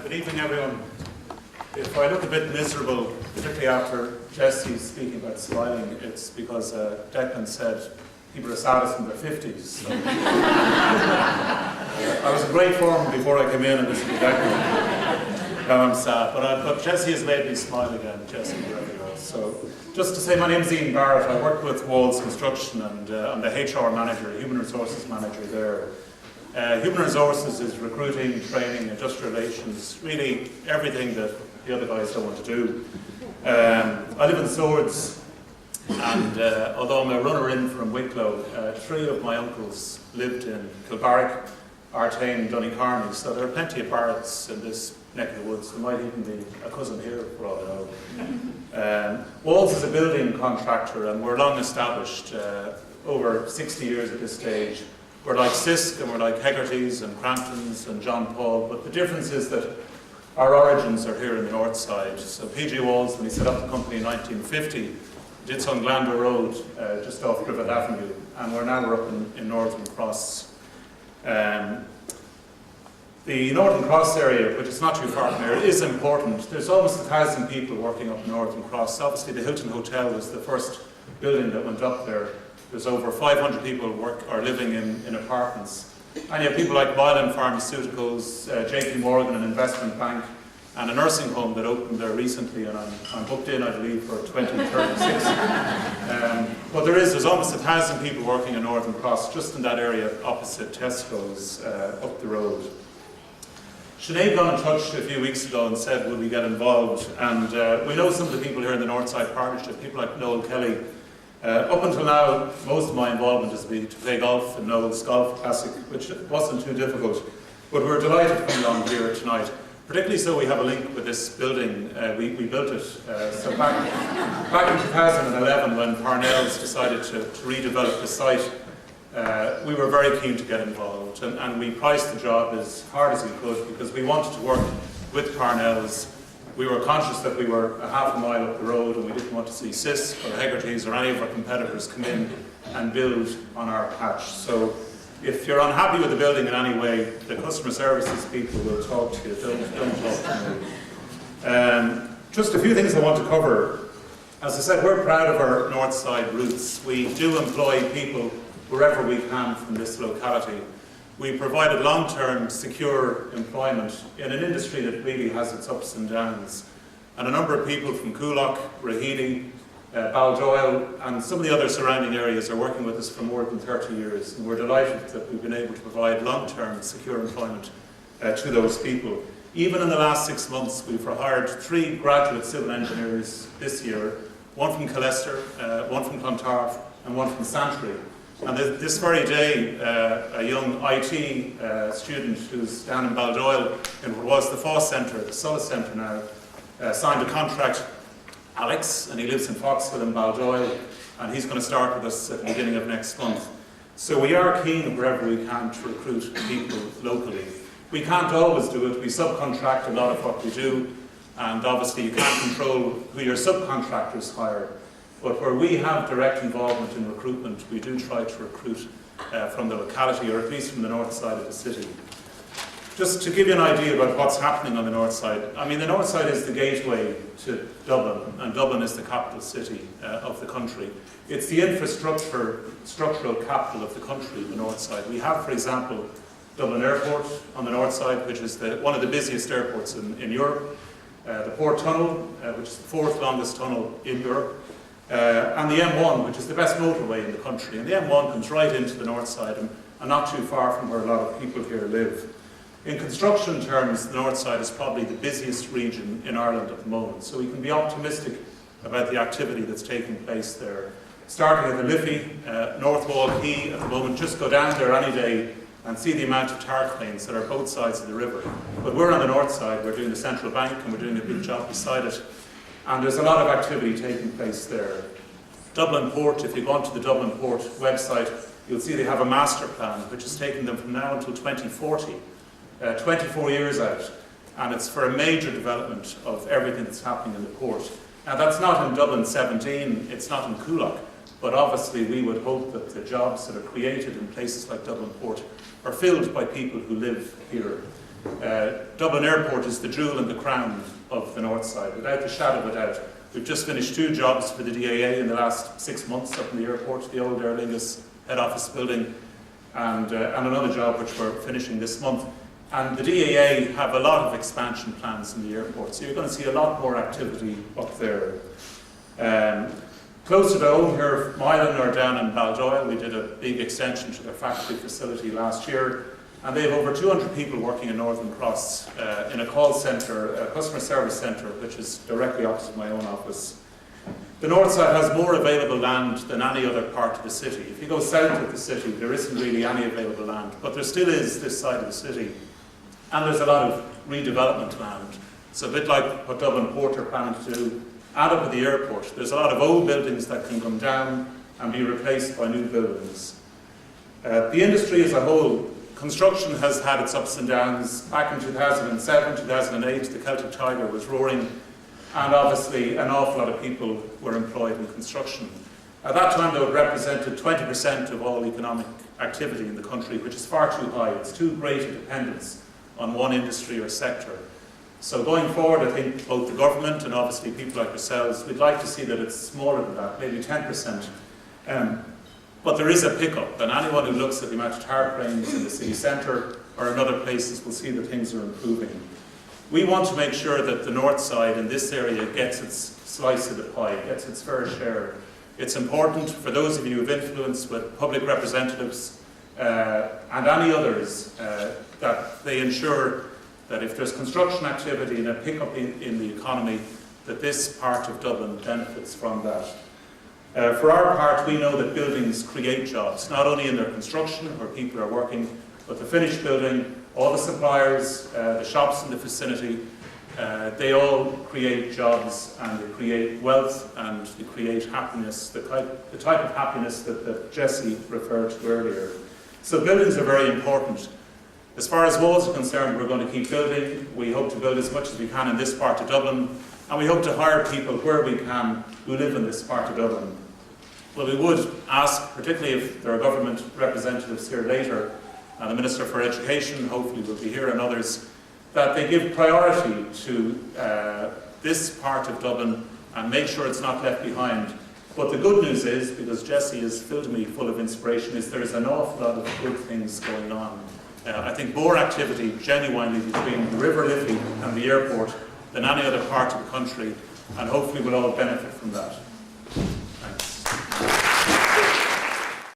Good evening, everyone. If I look a bit miserable, particularly after Jesse speaking about smiling, it's because Declan said people are saddest in their 50s. So. I was in great form before I came in and listened to Declan. Now I'm sad, but Jesse has made me smile again. Jesse, wherever you are. So, just to say, my name's Ian Barrett. I work with Walls Construction, and I'm the HR manager, human resources manager there. Human resources is recruiting, training, industrial relations, really everything that the other guys don't want to do. I live in Swords, and although I'm a runner-in from Wicklow, 3 of my uncles lived in Kilbarrack, Artane, Donecarney, so there are plenty of Barretts in this neck of the woods. There might even be a cousin here, for all I know. Walls is a building contractor, and we're long established, over 60 years at this stage. We're like Sisk, and we're like Hegarty's and Crampton's and John Paul, but the difference is that our origins are here in the north side. So PG Walls, when he set up the company in 1950, did so on Glandow Road, just off Griffith Avenue, and we're up in Northern Cross. The Northern Cross area, which is not too far from here, is important. There's almost 1,000 people working up in Northern Cross. Obviously, the Hilton Hotel was the first building that went up there. There's over 500 people living in apartments. And you have people like Mylan Pharmaceuticals, JP Morgan, an investment bank, and a nursing home that opened there recently, and I'm booked in, I believe, for 2036. But there's almost 1,000 people working in Northern Cross, just in that area opposite Tesco's, up the road. Sinead got in touch a few weeks ago and said, would we get involved? And we know some of the people here in the Northside Partnership, people like Noel Kelly. Up until now, most of my involvement has been to play golf in Noel's Golf Classic, which wasn't too difficult. But we're delighted to come along here tonight. Particularly so we have a link with this building. We built it. So back in 2011, when Parnell's decided to redevelop the site, we were very keen to get involved. And we priced the job as hard as we could because we wanted to work with Parnell's. We were conscious that we were a half a mile up the road and we didn't want to see Sisk or Hegarty's or any of our competitors come in and build on our patch. So if you're unhappy with the building in any way, the customer services people will talk to you. Don't talk to me. Just a few things I want to cover. As I said, we're proud of our north side roots. We do employ people wherever we can from this locality. We provided long-term, secure employment in an industry that really has its ups and downs. And a number of people from Coolock, Raheny, Baldoyle, and some of the other surrounding areas are working with us for more than 30 years. And we're delighted that we've been able to provide long-term, secure employment to those people. Even in the last 6 months, we've hired 3 graduate civil engineers this year, one from Killester, one from Clontarf, and one from Santry. And this very day, a young IT student who's down in Baldoyle, in what was the Foss Centre, the Sulla Centre now, signed a contract, Alex, and he lives in Foxville in Baldoyle, and he's going to start with us at the beginning of next month. So we are keen wherever we can to recruit people locally. We can't always do it, we subcontract a lot of what we do, and obviously you can't control who your subcontractors hire. But where we have direct involvement in recruitment, we do try to recruit from the locality, or at least from the north side of the city. Just to give you an idea about what's happening on the north side, I mean, the north side is the gateway to Dublin, and Dublin is the capital city of the country. It's the structural capital of the country, the north side. We have, for example, Dublin Airport on the north side, which is one of the busiest airports in Europe. The Port Tunnel, which is the 4th longest tunnel in Europe. And the M1, which is the best motorway in the country. And the M1 comes right into the north side and not too far from where a lot of people here live. In construction terms, the north side is probably the busiest region in Ireland at the moment. So we can be optimistic about the activity that's taking place there. Starting at the Liffey, North Wall Quay at the moment, just go down there any day and see the amount of tar planes that are both sides of the river. But we're on the north side, we're doing the central bank and we're doing a big job beside it. And there's a lot of activity taking place there. Dublin Port, if you go onto the Dublin Port website, you'll see they have a master plan which is taking them from now until 2040, 24 years out. And it's for a major development of everything that's happening in the port. Now that's not in Dublin 17, it's not in Coolock, but obviously we would hope that the jobs that are created in places like Dublin Port are filled by people who live here. Dublin Airport is the jewel in the crown of the north side, without a shadow of a doubt. We've just finished 2 jobs for the DAA in the last 6 months up in the airport, the old Aer Lingus head office building, and another job which we're finishing this month. And the DAA have a lot of expansion plans in the airport, so you're going to see a lot more activity up there. Closer to home here, Milan are down in Baldoyle. We did a big extension to their factory facility last year, and they have over 200 people working in Northern Cross in a call centre, a customer service centre, which is directly opposite my own office. The north side has more available land than any other part of the city. If you go south of the city, there isn't really any available land, but there still is this side of the city. And there's a lot of redevelopment land. So a bit like what Dublin Port are planning to do, and up at the airport, there's a lot of old buildings that can come down and be replaced by new buildings. The industry as a whole, construction has had its ups and downs. Back in 2007, 2008, the Celtic Tiger was roaring, and obviously an awful lot of people were employed in construction. At that time, though, it represented 20% of all economic activity in the country, which is far too high. It's too great a dependence on one industry or sector. So going forward, I think both the government and obviously people like yourselves, we'd like to see that it's smaller than that, maybe 10%. But there is a pickup, and anyone who looks at the amount of tower cranes in the city centre or in other places will see that things are improving. We want to make sure that the north side in this area gets its slice of the pie, gets its fair share. It's important for those of you who have influence with public representatives and any others that they ensure that if there's construction activity and a pickup in the economy, that this part of Dublin benefits from that. For our part, we know that buildings create jobs, not only in their construction where people are working, but the finished building, all the suppliers, the shops in the vicinity, they all create jobs and they create wealth and they create happiness, the type of happiness that Jesse referred to earlier. So buildings are very important. As far as walls are concerned, we're going to keep building. We hope to build as much as we can in this part of Dublin, and we hope to hire people where we can who live in this part of Dublin. Well, we would ask, particularly if there are government representatives here later, and the Minister for Education hopefully will be here, and others, that they give priority to this part of Dublin and make sure it's not left behind. But the good news is, because Jesse has filled me full of inspiration, is there's an awful lot of good things going on. I think more activity genuinely between the River Liffey and the airport than any other part of the country, and hopefully we'll all benefit from that.